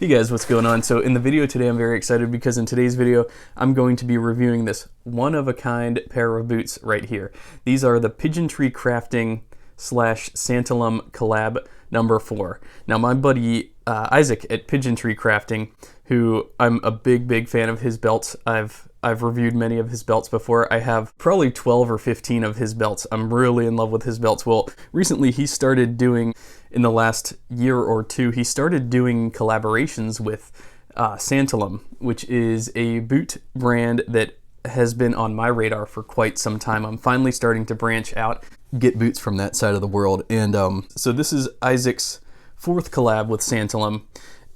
Hey guys, what's going on? So in the video today, I'm very excited because in today's video, I'm going to be reviewing this one-of-a-kind pair of boots right here. These are the Pigeon Tree Crafting / Santalum collab number 4. Now my buddy Isaac at Pigeon Tree Crafting, who I'm a big fan of his belts. I've reviewed many of his belts before. I have probably 12 or 15 of his belts. I'm really in love with his belts. Well, recently he started doing, in the last year or two, he started doing collaborations with Santalum, which is a boot brand that has been on my radar for quite some time. I'm finally starting to branch out, get boots from that side of the world. And so this is Isaac's 4th collab with Santalum,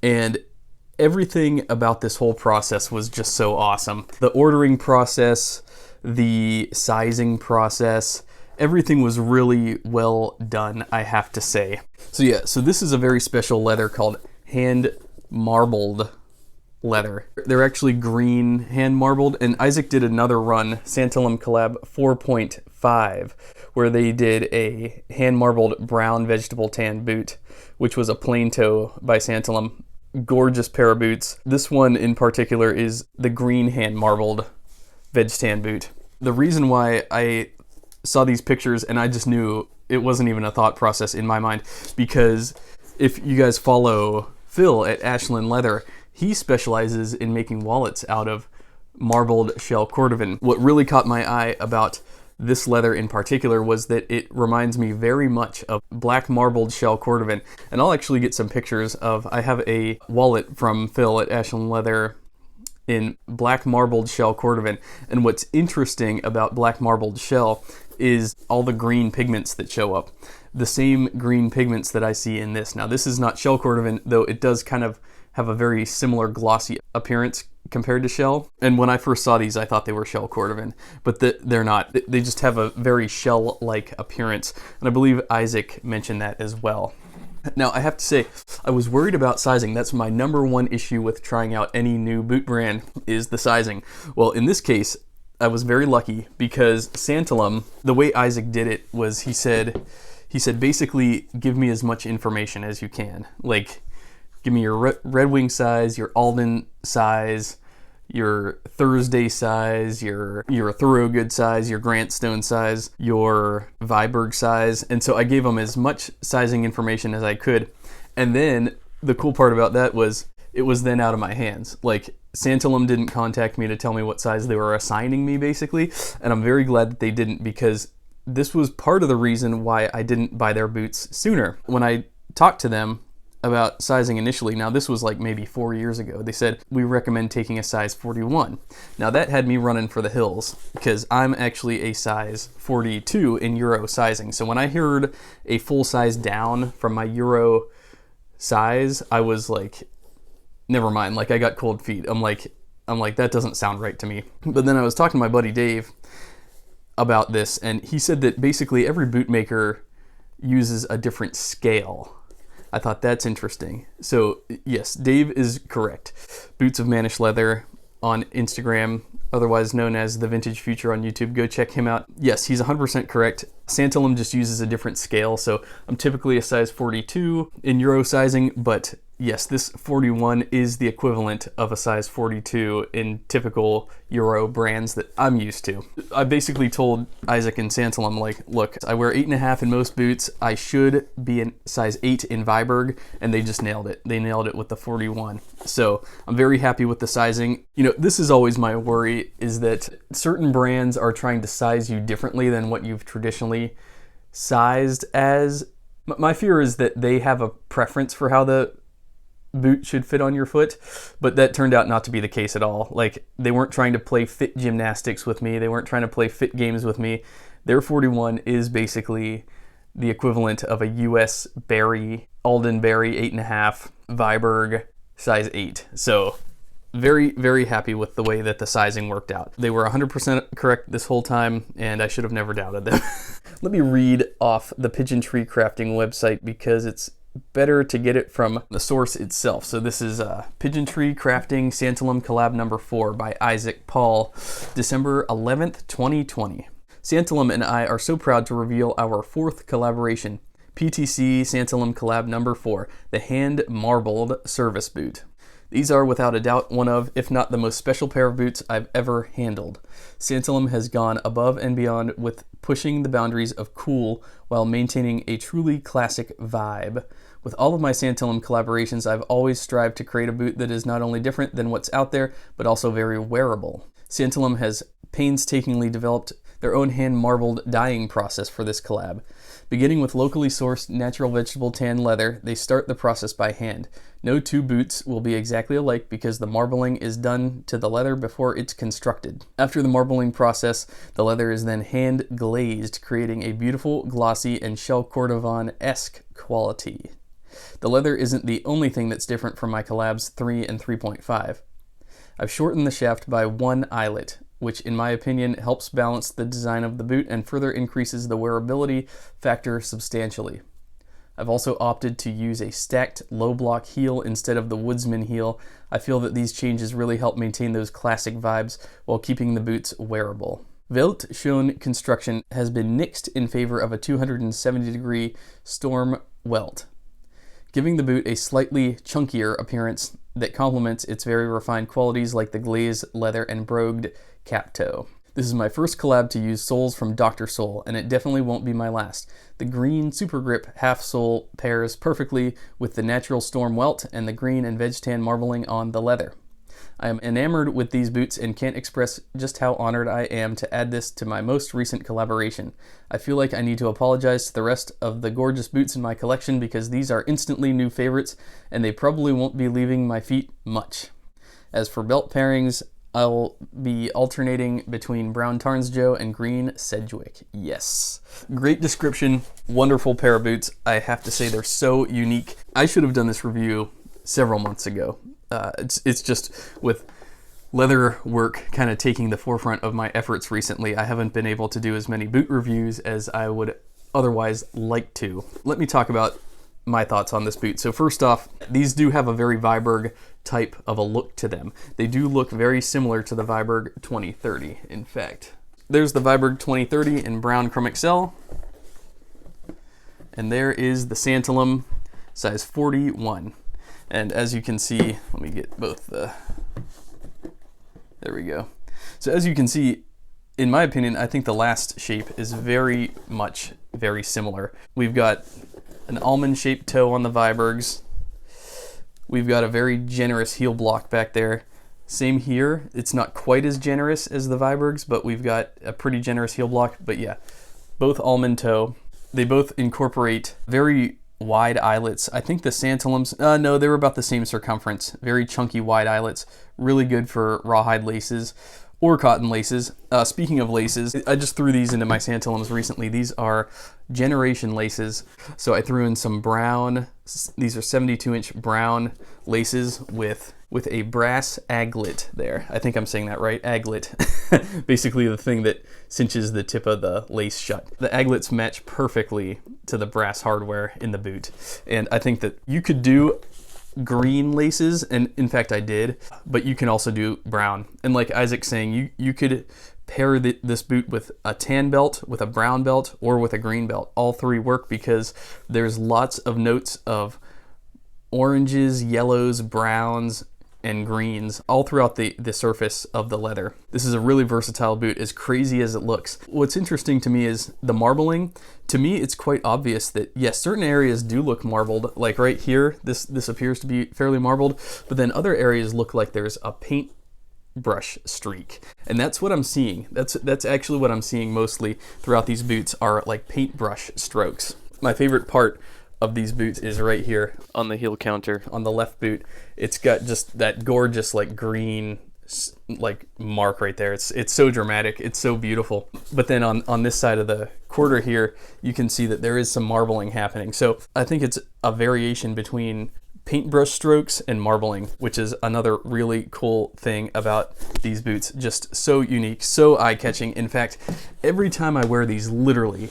and everything about this whole process was just so awesome. The ordering process, the sizing process, everything was really well done, I have to say. So yeah, so this is a very special leather called hand marbled leather. They're actually green hand marbled, and Isaac did another run, Santalum Collab 4.5, where they did a hand marbled brown vegetable tan boot, which was a plain toe by Santalum. Gorgeous pair of boots. This one in particular is the green hand marbled veg tan boot. The reason why I saw these pictures and I just knew it wasn't even a thought process in my mind, because if you guys follow Phil at Ashland Leather, he specializes in making wallets out of marbled shell cordovan. What really caught my eye about this leather in particular was that it reminds me very much of black marbled shell cordovan. And I'll actually get some pictures of, I have a wallet from Phil at Ashland Leather in black marbled shell cordovan. And what's interesting about black marbled shell is all the green pigments that show up. The same green pigments that I see in this. Now this is not shell cordovan, though it does kind of have a very similar glossy appearance compared to shell. And when I first saw these, I thought they were shell cordovan, but they're not. They just have a very shell-like appearance. And I believe Isaac mentioned that as well. Now, I have to say, I was worried about sizing. That's my #1 issue with trying out any new boot brand, is the sizing. Well, in this case, I was very lucky because Santalum, the way Isaac did it was he said basically, give me as much information as you can. Like, give me your Red Wing size, your Alden size, your Thursday size, your Thoroughgood size, your Grant Stone size, your Viberg size. And so I gave them as much sizing information as I could. And then the cool part about that was it was then out of my hands. Like, Santalum didn't contact me to tell me what size they were assigning me, basically. And I'm very glad that they didn't, because this was part of the reason why I didn't buy their boots sooner. When I talked to them about sizing initially, now this was like maybe 4 years ago, they said, we recommend taking a size 41. Now that had me running for the hills, because I'm actually a size 42 in Euro sizing. So when I heard a full size down from my Euro size, I was like, never mind, like I got cold feet. I'm like, that doesn't sound right to me. But then I was talking to my buddy Dave about this, and he said that basically every bootmaker uses a different scale. I thought that's interesting. So yes, Dave is correct. Boots of Manish Leather on Instagram, otherwise known as The Vintage Future on YouTube. Go check him out. Yes, he's 100% correct. Santalum just uses a different scale. So I'm typically a size 42 in Euro sizing, but yes, this 41 is the equivalent of a size 42 in typical Euro brands that I'm used to. I basically told Isaac and Santalum, like, look, I wear 8.5 in most boots. I should be in size 8 in Viberg, and they just nailed it. They nailed it with the 41. So I'm very happy with the sizing. You know, this is always my worry, is that certain brands are trying to size you differently than what you've traditionally sized as. My fear is that they have a preference for how the boot should fit on your foot, but that turned out not to be the case at all. Like, they weren't trying to play fit gymnastics with me. They weren't trying to play fit games with me. Their 41 is basically the equivalent of a US Berry, Alden Berry 8.5, Viberg size 8. So very happy with the way that the sizing worked out. They were 100% correct this whole time, and I should have never doubted them. Let me read off the Pigeon Tree Crafting website, because it's better to get it from the source itself. So this is Pigeon Tree Crafting Santalum Collab number 4 by Isaac Paul, December 11th, 2020. Santalum and I are so proud to reveal our 4th collaboration, PTC Santalum Collab number 4, the hand marbled service boot. These are without a doubt one of, if not the most special pair of boots I've ever handled. Santalum has gone above and beyond with pushing the boundaries of cool while maintaining a truly classic vibe. With all of my Santalum collaborations, I've always strived to create a boot that is not only different than what's out there, but also very wearable. Santalum has painstakingly developed their own hand-marbled dyeing process for this collab. Beginning with locally sourced natural vegetable tan leather, they start the process by hand. No two boots will be exactly alike because the marbling is done to the leather before it's constructed. After the marbling process, the leather is then hand glazed, creating a beautiful, glossy, and shell cordovan-esque quality. The leather isn't the only thing that's different from my collabs 3 and 3.5. I've shortened the shaft by 1 eyelet, which in my opinion helps balance the design of the boot and further increases the wearability factor substantially. I've also opted to use a stacked low block heel instead of the woodsman heel. I feel that these changes really help maintain those classic vibes while keeping the boots wearable. Welt-Schoen construction has been nixed in favor of a 270-degree storm welt, giving the boot a slightly chunkier appearance that complements its very refined qualities like the glazed leather and brogued cap toe. This is my first collab to use soles from Dr. Sole, and it definitely won't be my last. The green Super Grip half sole pairs perfectly with the natural storm welt and the green and veg tan marbling on the leather. I am enamored with these boots and can't express just how honored I am to add this to my most recent collaboration. I feel like I need to apologize to the rest of the gorgeous boots in my collection because these are instantly new favorites and they probably won't be leaving my feet much. As for belt pairings, I'll be alternating between brown Tarnsjoe and green Sedgwick. Yes. Great description, wonderful pair of boots. I have to say they're so unique. I should have done this review several months ago. It's just with leather work kind of taking the forefront of my efforts recently, I haven't been able to do as many boot reviews as I would otherwise like to. Let me talk about my thoughts on this boot. So first off, these do have a very Viberg type of a look to them. They do look very similar to the Viberg 2030, in fact. There's the Viberg 2030 in brown Chrome XL. And there is the Santalum size 41. And as you can see, let me get both the, there we go. So as you can see, in my opinion, I think the last shape is very similar. We've got an almond-shaped toe on the Vibergs. We've got a very generous heel block back there. Same here. It's not quite as generous as the Vibergs, but we've got a pretty generous heel block. But yeah, both almond toe. They both incorporate very wide eyelets. I think the Santalums, no, they were about the same circumference. Very chunky wide eyelets. Really good for rawhide laces or cotton laces. Speaking of laces, I just threw these into my Santalums recently. These are generation laces. So I threw in some brown, these are 72-inch brown laces with a brass aglet there. I think I'm saying that right, aglet. Basically the thing that cinches the tip of the lace shut. The aglets match perfectly to the brass hardware in the boot. And I think that you could do green laces, and in fact I did, but you can also do brown. And like Isaac's saying, you could pair this boot with a tan belt, with a brown belt, or with a green belt. All three work because there's lots of notes of oranges, yellows, browns, and greens all throughout the surface of the leather. This is a really versatile boot, as crazy as it looks. What's interesting to me is the marbling. To me, it's quite obvious that yes, certain areas do look marbled. Like right here, this appears to be fairly marbled, but then other areas look like there's a paint brush streak. And that's what I'm seeing. That's actually what I'm seeing mostly throughout these boots are like paintbrush strokes. My favorite part of these boots is right here on the heel counter on the left boot. It's got just that gorgeous like green like mark right there. It's so dramatic, it's so beautiful. But then on this side of the quarter here, you can see that there is some marbling happening. So I think it's a variation between paintbrush strokes and marbling, which is another really cool thing about these boots. Just so unique, so eye-catching. In fact, every time I wear these, literally,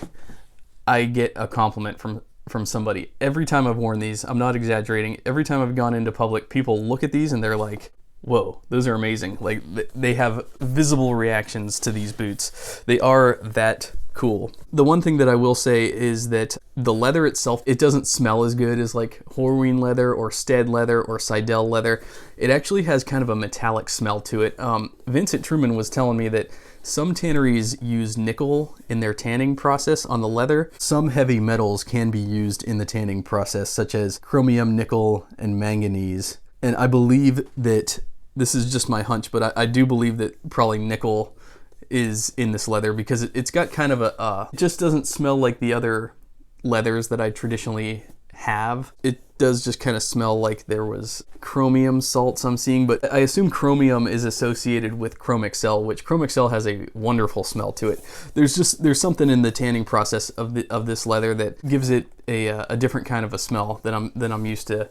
I get a compliment from somebody. Every time I've worn these, I'm not exaggerating, every time I've gone into public, people look at these and they're like, whoa, those are amazing. Like, they have visible reactions to these boots. They are that cool. The one thing that I will say is that the leather itself, it doesn't smell as good as like Horween leather or Stead leather or Seidel leather. It actually has kind of a metallic smell to it. Vincent Truman was telling me that some tanneries use nickel in their tanning process on the leather. Some heavy metals can be used in the tanning process, such as chromium, nickel, and manganese. And I believe that, this is just my hunch, but I do believe that probably nickel is in this leather because it's got kind of a, it just doesn't smell like the other leathers that I traditionally have. It does just kind of smell like there was chromium salts I'm seeing, but I assume chromium is associated with Chrome Excel, which Chrome Excel has a wonderful smell to it. There's something in the tanning process of this leather that gives it a different kind of a smell than I'm used to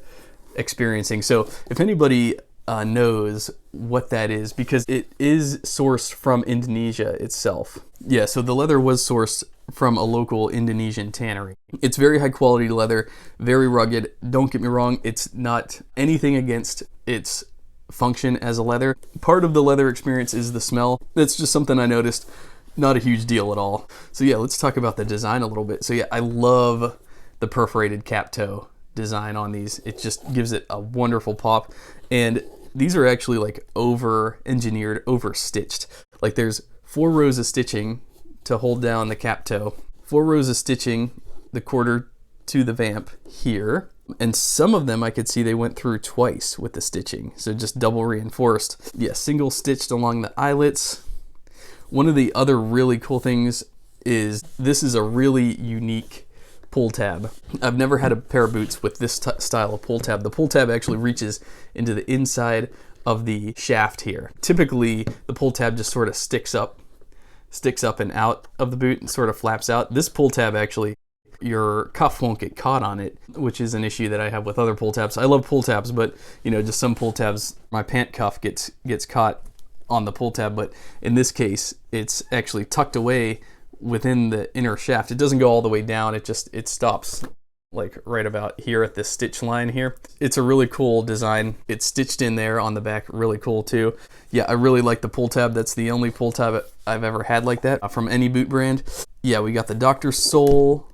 experiencing. So if anybody knows what that is, because it is sourced from Indonesia itself. Yeah, so the leather was sourced from a local Indonesian tannery. It's very high quality leather, very rugged. Don't get me wrong, it's not anything against its function as a leather. Part of the leather experience is the smell. That's just something I noticed. Not a huge deal at all. So yeah, let's talk about the design a little bit. So yeah, I love the perforated cap toe design on these. It just gives it a wonderful pop. And these are actually like over engineered, over stitched. Like there's 4 rows of stitching to hold down the cap toe, 4 rows of stitching the quarter to the vamp here. And some of them I could see they went through twice with the stitching. So just double reinforced. Yeah, single stitched along the eyelets. One of the other really cool things is this is a really unique pull tab. I've never had a pair of boots with this style of pull tab. The pull tab actually reaches into the inside of the shaft here. Typically, the pull tab just sort of sticks up and out of the boot and sort of flaps out. This pull tab actually, your cuff won't get caught on it, which is an issue that I have with other pull tabs. I love pull tabs, but you know, just some pull tabs, my pant cuff gets caught on the pull tab, but in this case, it's actually tucked away within the inner shaft. It doesn't go all the way down, it stops like right about here at this stitch line here. It's a really cool design. It's stitched in there on the back, really cool too. Yeah, I really like the pull tab. That's the only pull tab I've ever had like that from any boot brand. Yeah, we got the Dr. sole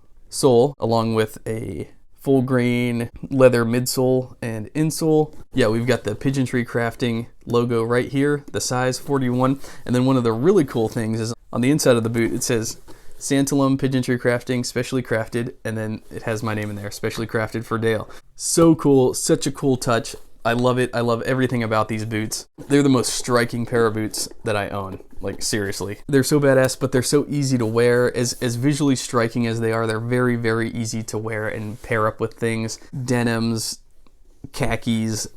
along with a full grain leather midsole and insole. Yeah, we've got the Pigeon Tree Crafting logo right here, the size 41. And then one of the really cool things is on the inside of the boot, it says Santalum Pigeon Tree Crafting, specially crafted, and then it has my name in there, specially crafted for Dale. So cool, such a cool touch. I love it. I love everything about these boots. They're the most striking pair of boots that I own. Like seriously. They're so badass, but they're so easy to wear. As visually striking as they are, they're very, very easy to wear and pair up with things. Denims, khakis,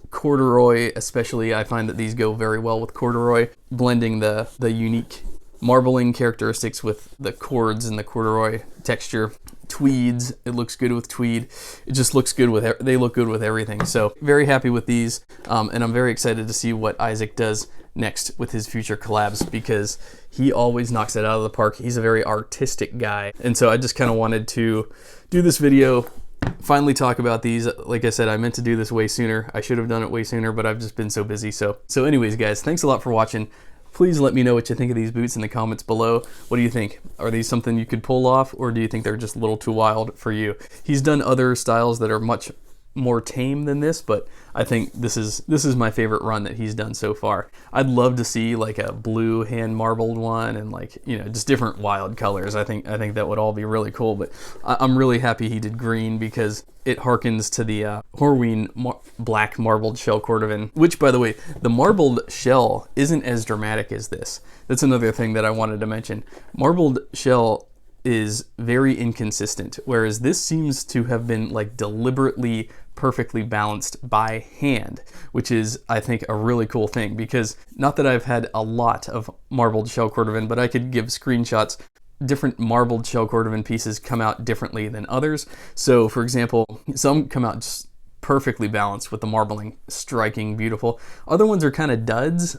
corduroy especially. I find that these go very well with corduroy, blending the unique marbling characteristics with the cords and the corduroy texture. Tweeds, it looks good with tweed. It just looks good with, they look good with everything. So very happy with these, and I'm very excited to see what Isaac does next with his future collabs, because he always knocks it out of the park. He's a very artistic guy, and so I just kind of wanted to do this video, finally talk about these. Like I said, I meant to do this way sooner. I should have done it way sooner, but I've just been so busy. So anyways, guys, thanks a lot for watching. Please let me know what you think of these boots in the comments below. What do you think? Are these something you could pull off, or do you think they're just a little too wild for you? He's done other styles that are much more tame than this, but I think this is my favorite run that he's done so far. I'd love to see like a blue hand marbled one, and like, you know, just different wild colors. I think that would all be really cool, but I'm really happy he did green, because it harkens to the Horween black marbled shell cordovan, which, by the way, the marbled shell isn't as dramatic as this. That's another thing that I wanted to mention. Marbled shell is very inconsistent, whereas this seems to have been like deliberately perfectly balanced by hand, which is, I think, a really cool thing, because not that I've had a lot of marbled shell cordovan, but I could give screenshots. Different marbled shell cordovan pieces come out differently than others. So for example, some come out just perfectly balanced with the marbling, striking, beautiful. Other ones are kind of duds,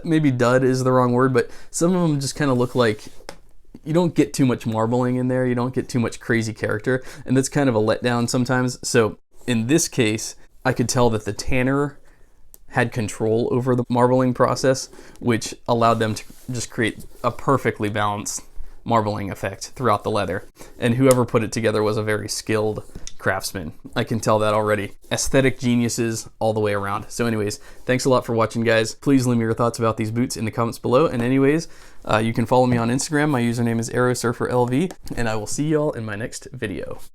maybe dud is the wrong word, but some of them just kind of look like you don't get too much marbling in there, you don't get too much crazy character, and that's kind of a letdown sometimes. So in this case, I could tell that the tanner had control over the marbling process, which allowed them to just create a perfectly balanced marbling effect throughout the leather. And whoever put it together was a very skilled craftsman. I can tell that already. Aesthetic geniuses all the way around. So anyways, thanks a lot for watching, guys. Please leave me your thoughts about these boots in the comments below. And anyways, you can follow me on Instagram. My username is AeroSurferLV, and I will see y'all in my next video.